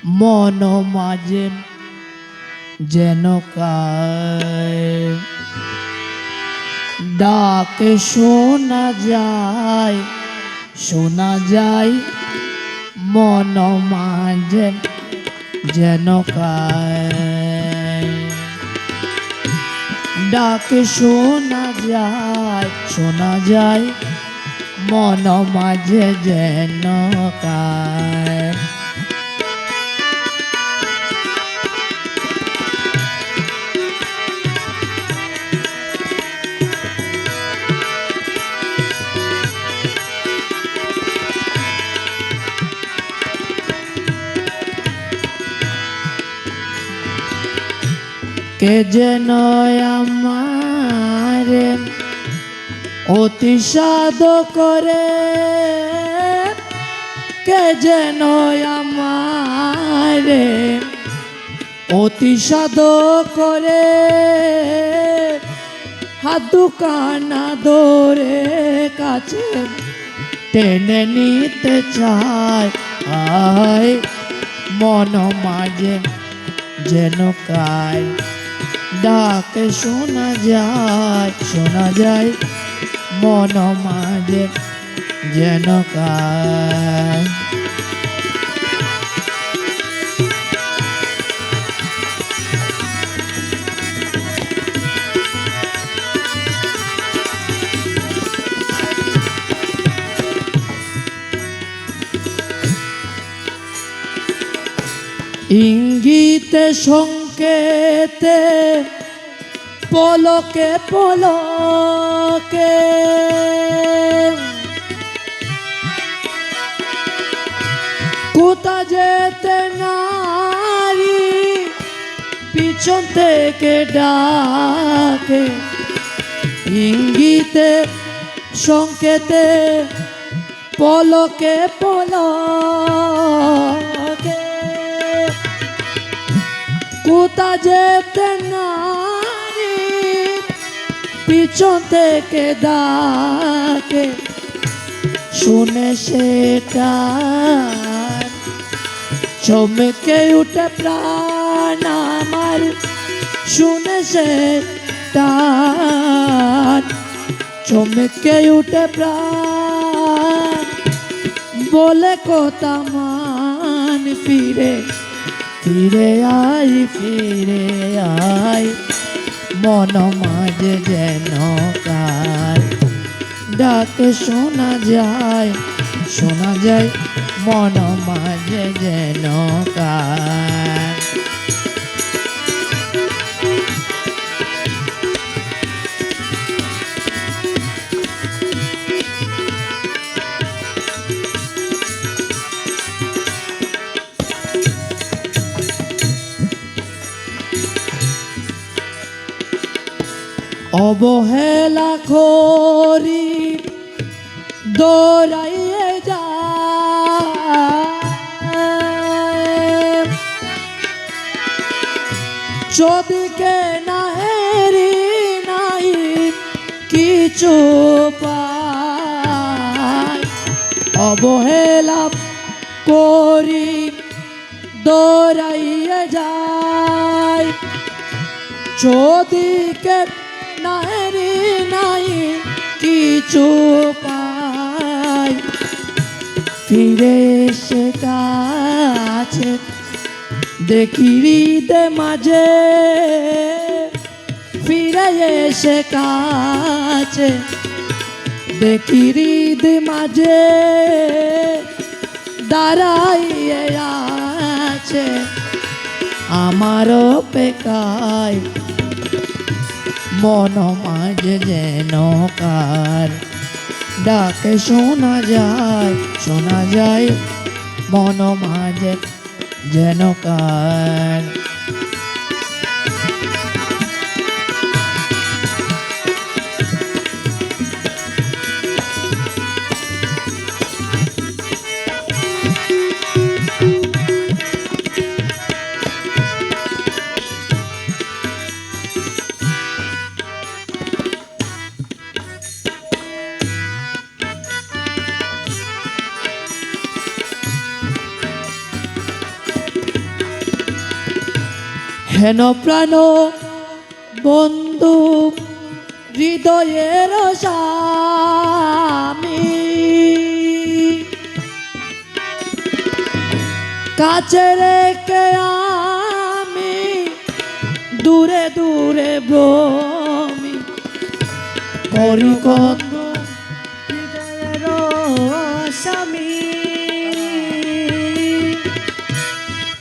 মন মাঝে যেন কায় ডাকে শোনা যায় মন মাঝে যেন কায় ডাকে শোনা যায় মন মাঝে যেন কায় কে যেন আমারে অতিসাদ করে কে যেন আমারে অতিসাদ করে হাত দুখানা ধরে কাছে টেনে নিতে চায় আয় মন মাঝে যেন কায় ডাকে শোনা যায় মন মাঝে যেন কায় ইঙ্গিতে সংকেতে পলকে পলকে কোথা যেতে নারী পিছন থেকে ডাকে ইঙ্গিতে সংকেতে পলকে পলকে কোথা যেতে নারী পিছন থেকে ডাকে শুনে সেটা চমকে উঠে প্রাণ আমার শুনে সেটা চমকে উঠে প্রাণ বলে কথা মান ফিরে আয় মন মাঝে যেন কার ডাকে শোনা যায় মন মাঝে যেন কার অবহেলা করি দৌড়াইয়ে যায় যদিকে নাহেরি নাই কিছু পায় অবহেলা করি দৌড়াইয়ে যায় যদিকে নাহেরি নাই কিছু পাই ফিরে এসে কাছে দেখি হৃদে মাঝে ফিরে এসে কাছে দেখি হৃদে মাঝে দাঁড়াইয়ে আছে আমার অপেক্ষায় মন মাঝে যেন কার ডাকে শোনা যায় মন মাঝে যেন কার হেন প্রাণ বন্ধু হৃদয়ের স্বামী, কাছে রেখে আমি দূরে দূরে ভ্রমি করি কত হৃদয়ের স্বামী,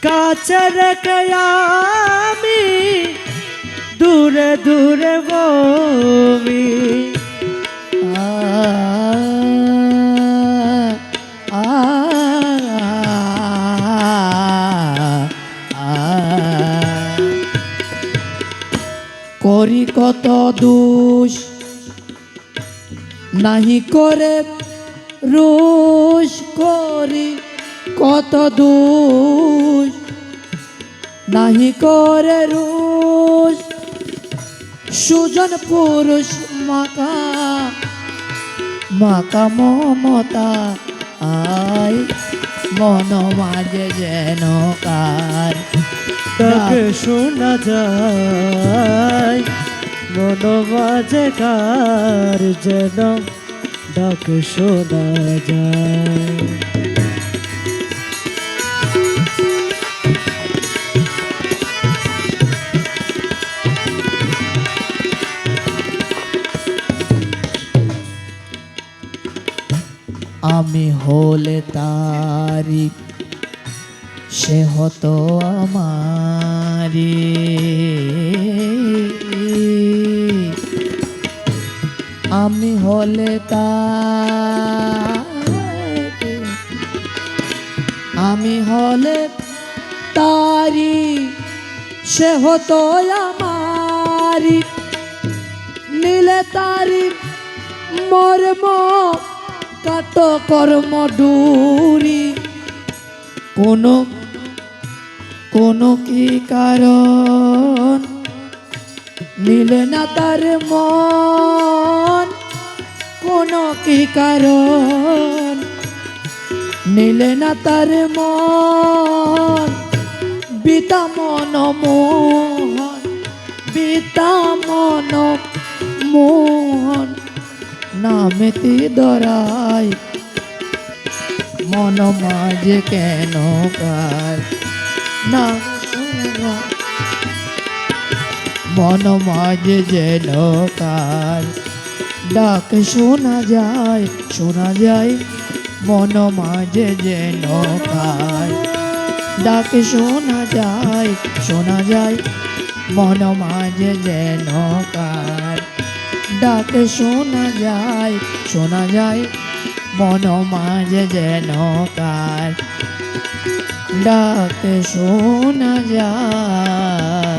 কাছে রেখে আমি দূরে দূরে বমি। করি কত দোষ নাহি করে রোষ, করি কত দোষ নাহি করে রোষ, সুজন পুরুষ মাকা মাকা মমতা আয় মন মাঝে যেন কার ডাকে শোনা যায়, মন মাঝে কার যেন ডাকে শোনা যায়। আমি হলে তারি সে হতো আমারি, আমি হলে তারি, আমি হলে তারি সে হতো আমারি, নীলে তারি মর্ম কাট কর্ম ডুরি, কোনো কোনো কি কারণ নিলে না তার মন, কোনো কি কারণ নিলে না তার মন, বিতা মন মোহন, বিতা মন মোহন নামেতি দরাই মন মাঝে কেন কার না মন মাঝে যেন কার ডাক শোনা যায় মন মাঝে যেন কার ডাক শোনা যায় মন মাঝে যেন কার ডাক শোনা যায় মন মাঝে যেন কার ডাক শোনা যায়।